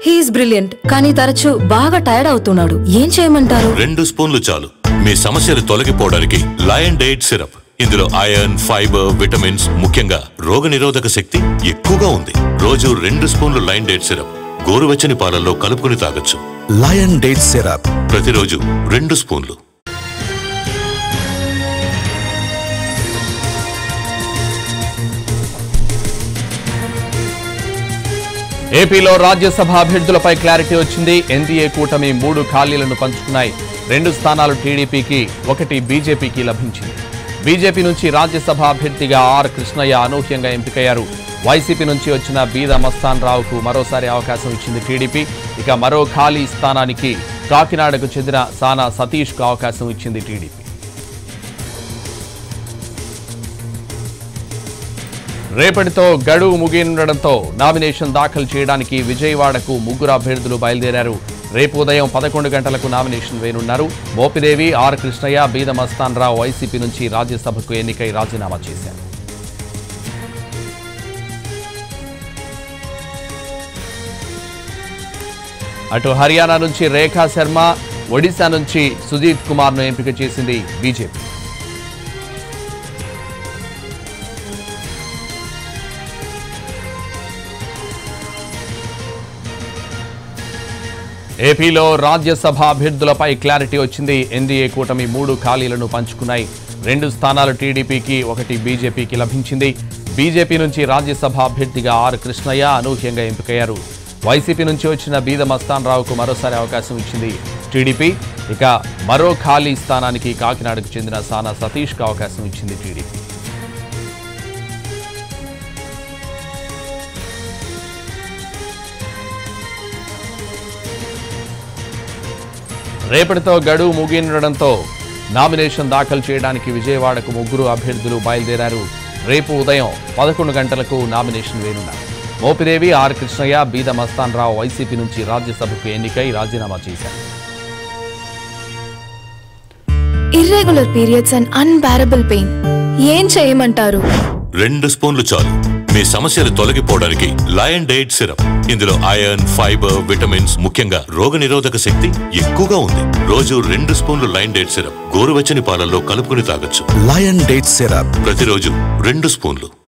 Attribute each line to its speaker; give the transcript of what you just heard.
Speaker 1: He's brilliant, కానీ తరచూ బాగా టైర్డ్ అవుతున్నాడు. ఏం చేయమంటారు?
Speaker 2: 2 స్పూన్లు చాలు మీ సమస్యలు తొలగిపోవడానికి. Lion date syrup. ఇందులో ఐరన్, ఫైబర్, విటమిన్స్, ముఖ్యంగా రోగనిరోధక శక్తి ఎక్కువగా ఉంది. రోజు 2 స్పూన్లు లయన్ డేట్ సిరప్ గోరువెచ్చని పాలల్లో కలుపుకుని తాగొచ్చు.
Speaker 3: లయన్ డేట్ సిరప్
Speaker 2: ప్రతిరోజు 2 స్పూన్లు.
Speaker 4: ఏపీలో రాజ్యసభ అభ్యర్థులపై క్లారిటీ వచ్చింది. ఎన్డీఏ కూటమి 3 ఖాళీలను పంచుకున్నాయి. 2 స్థానాలు టీడీపీకి, 1 బీజేపీకి లభించింది. బీజేపీ నుంచి రాజ్యసభ అభ్యర్థిగా ఆర్ కృష్ణయ్య అనూహ్యంగా ఎంపికయ్యారు. వైసీపీ నుంచి వచ్చిన బీద మస్తాన్ రావుకు మరోసారి అవకాశం ఇచ్చింది టీడీపీ. ఇక మరో ఖాళీ స్థానానికి కాకినాడకు చెందిన సానా సతీష్కు అవకాశం ఇచ్చింది టీడీపీ. రేపటితో గడువు ముగియనుండడంతో నామినేషన్ దాఖలు చేయడానికి విజయవాడకు 3 అభ్యర్థులు బయలుదేరారు. రేపు ఉదయం 11 గంటలకు నామినేషన్ వేయనున్నారు. మోపిదేవి, ఆర్ కృష్ణయ్య, బీద మస్తాన్ రావు వైసీపీ నుంచి రాజ్యసభకు ఎన్నికై రాజీనామా చేశారు. అటు హర్యానా నుంచి రేఖా శర్మ, ఒడిశా నుంచి సుజీత్ కుమార్ను ఎంపిక చేసింది బీజేపీ. ఏపీలో రాజ్యసభ అభ్యర్థులపై క్లారిటీ వచ్చింది. ఎన్డీఏ కూటమి 3 ఖాళీలను పంచుకున్నాయి. 2 స్థానాలు టీడీపీకి, 1 బీజేపీకి లభించింది. బీజేపీ నుంచి రాజ్యసభ అభ్యర్థిగా ఆర్ కృష్ణయ్య అనూహ్యంగా ఎంపికయ్యారు. వైసీపీ నుంచి వచ్చిన బీద మస్తాన్ రావుకు మరోసారి అవకాశం ఇచ్చింది టీడీపీ. ఇక మరో ఖాళీ స్థానానికి కాకినాడకు చెందిన సానా సతీష్కు అవకాశం ఇచ్చింది టీడీపీ. రేపటితో గడువు ముగియనుండడంతో నామినేషన్ దాఖలు చేయడానికి విజయవాడకు 3 అభ్యర్థులు బయలుదేరారు. రేపు ఉదయం 11 గంటలకు నామినేషన్ వేయనున్నారు. మోపిదేవి, ఆర్ కృష్ణయ్య, బీద మస్తాన్ రావు వైసీపీ నుంచి రాజ్యసభకు ఎన్నికై రాజీనామా చేశారు.
Speaker 1: Irregular periods and unbearable pain. ఏం చేయమంటారు?
Speaker 2: 2 స్పూన్లు చాలు మీ సమస్యలు తొలగిపోవడానికి. Lion date syrup. ఇందులో ఐరన్, ఫైబర్, విటమిన్స్, ముఖ్యంగా రోగనిరోధక శక్తి ఎక్కువగా ఉంది. రోజు 2 స్పూన్లు లయన్ డేట్ సిరప్ గోరువెచ్చని పాలల్లో కలుపుకుని తాగొచ్చు.
Speaker 3: లయన్ డేట్ సిరప్
Speaker 2: ప్రతిరోజు 2 స్పూన్లు.